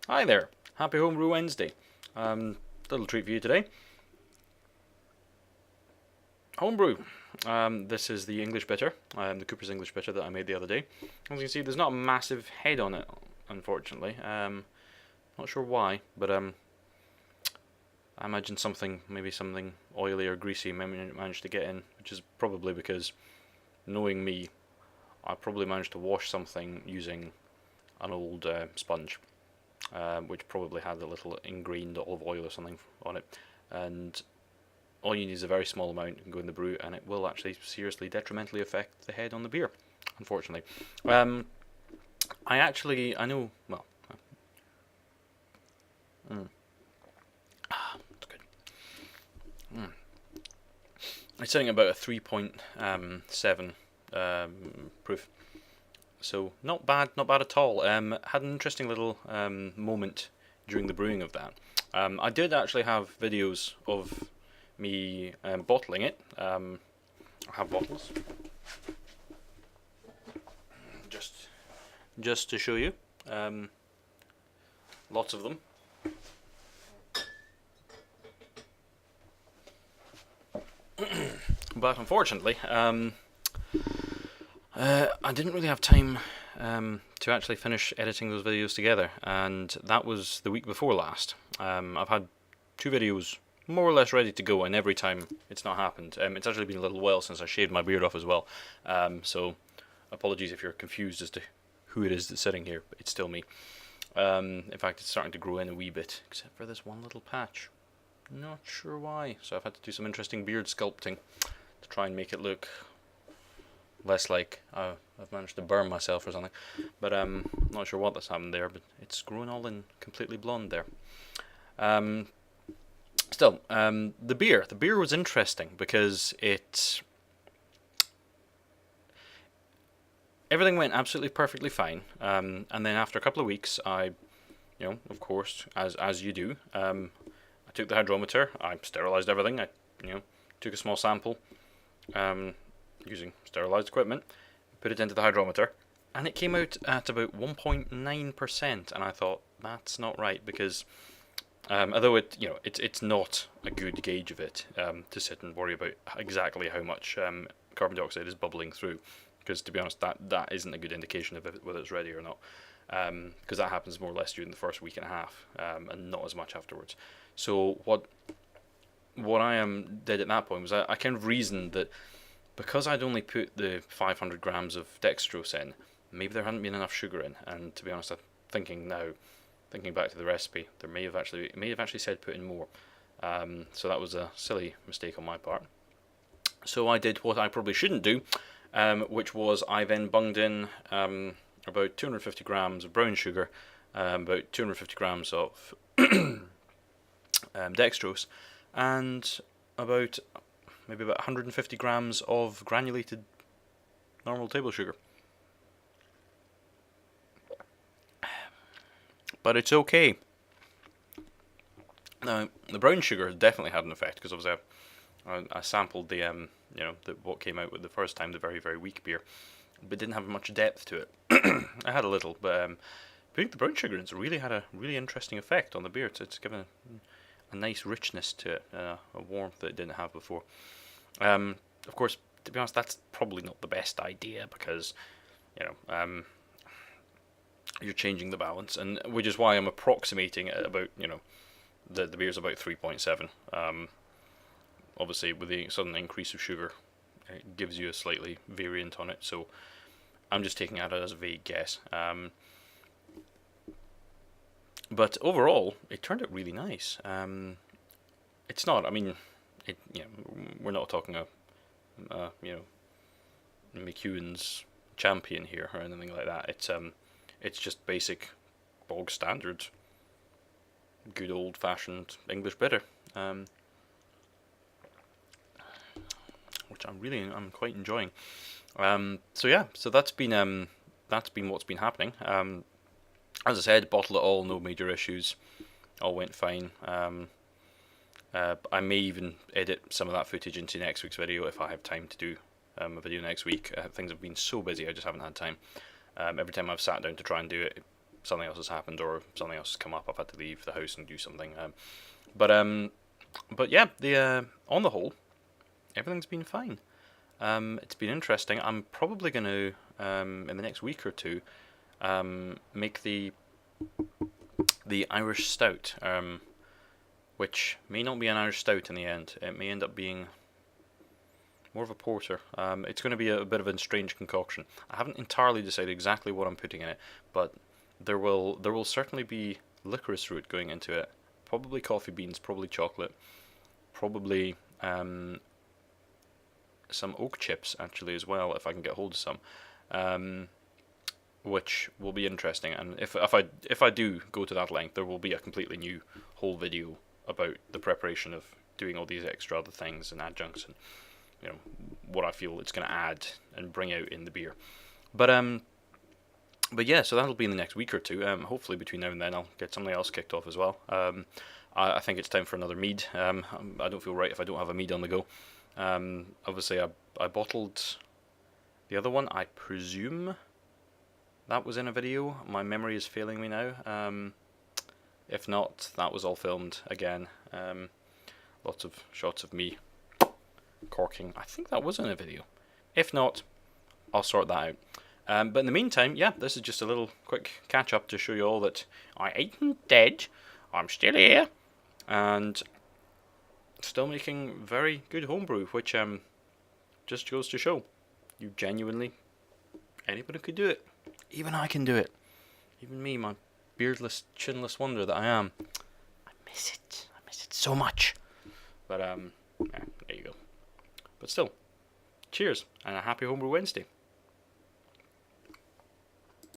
Hi there, happy Homebrew Wednesday. Little treat for you today. Homebrew. This is the English bitter, the Cooper's English bitter that I made the other day. As you can see, there's not a massive head on it, unfortunately. Not sure why, but I imagine maybe something oily or greasy managed to get in, which is probably because, knowing me, I probably managed to wash something using an old sponge. Which probably had a little ingrained olive oil or something on it, and all you need is a very small amount. You can go in the brew, and it will actually seriously detrimentally affect the head on the beer, unfortunately. I know, well, it's good. It's sitting about a 3.7 proof. So not bad at all. Had an interesting little moment during the brewing of that. I did actually have videos of me bottling it. I have bottles, just to show you. Lots of them. But unfortunately, I didn't really have time to actually finish editing those videos together, and that was the week before last. I've had 2 videos more or less ready to go, and every time it's not happened. It's actually been a little while since I shaved my beard off as well, so apologies if you're confused as to who it is that's sitting here, but it's still me. In fact, it's starting to grow in a wee bit, except for this one little patch. Not sure why, so I've had to do some interesting beard sculpting to try and make it look less like I've managed to burn myself or something, but not sure what that's happened there, but it's grown all in completely blonde there. Still, the beer was interesting because everything went absolutely perfectly fine, and then after a couple of weeks, I, of course, as you do, I took the hydrometer, I sterilized everything, I took a small sample, using sterilized equipment, put it into the hydrometer, and it came out at about 1.9%, and I thought, that's not right, because although it's not a good gauge of it to sit and worry about exactly how much carbon dioxide is bubbling through, because to be honest, that isn't a good indication of whether it's ready or not, because that happens more or less during the first week and a half, and not as much afterwards. So what I did at that point was I kind of reasoned that because I'd only put the 500 grams of dextrose in, maybe there hadn't been enough sugar in. And to be honest, I'm thinking back to the recipe, it may have actually said put in more. So that was a silly mistake on my part. So I did what I probably shouldn't do, which was I then bunged in about 250 grams of brown sugar, about 250 grams of dextrose, and maybe about 150 grams of granulated normal table sugar. But it's okay. Now, the brown sugar definitely had an effect, because obviously I sampled what came out with the first time, the very, very weak beer, but didn't have much depth to it. I had a little, but putting the brown sugar in has really had a really interesting effect on the beer. It's given a nice richness to it, a warmth that it didn't have before. Of course, to be honest, that's probably not the best idea, because you're changing the balance, and which is why I'm approximating at about the beer's about 3.7. Obviously, with the sudden increase of sugar, it gives you a slightly variant on it. So I'm just taking that as a vague guess. But overall, it turned out really nice. It's not. I mean, we're not talking a McEwen's champion here or anything like that. It's just basic, bog standard, good old fashioned English bitter, which I'm quite enjoying. So that's been what's been happening. As I said, bottle it all, no major issues, all went fine. I may even edit some of that footage into next week's video if I have time to do a video next week. Things have been so busy, I just haven't had time. Every time I've sat down to try and do it, something else has happened or something else has come up. I've had to leave the house and do something. But yeah, on the whole, everything's been fine. It's been interesting. I'm probably going to, in the next week or two, make the Irish Stout, which may not be an Irish Stout in the end. It may end up being more of a porter. It's going to be a bit of a strange concoction. I haven't entirely decided exactly what I'm putting in it, but there will certainly be licorice root going into it. Probably coffee beans, probably chocolate, probably some oak chips actually as well, if I can get hold of some, which will be interesting. And if I do go to that length, there will be a completely new whole video about the preparation of doing all these extra other things and adjuncts and what I feel it's going to add and bring out in the beer. But yeah, so that'll be in the next week or two. Hopefully between now and then I'll get something else kicked off as well. I think it's time for another mead. I don't feel right if I don't have a mead on the go. Obviously I bottled the other one. I presume that was in a video. My memory is failing me now. If not, that was all filmed again. Lots of shots of me corking. I think that was in a video. If not, I'll sort that out. But in the meantime, yeah, this is just a little quick catch up to show you all that I ain't dead. I'm still here and still making very good homebrew, which just goes to show you genuinely, anybody could do it. Even I can do it. Even me, my beardless, chinless wonder that I am. I miss it. I miss it so much. But yeah, there you go. But still, cheers and a happy Homebrew Wednesday.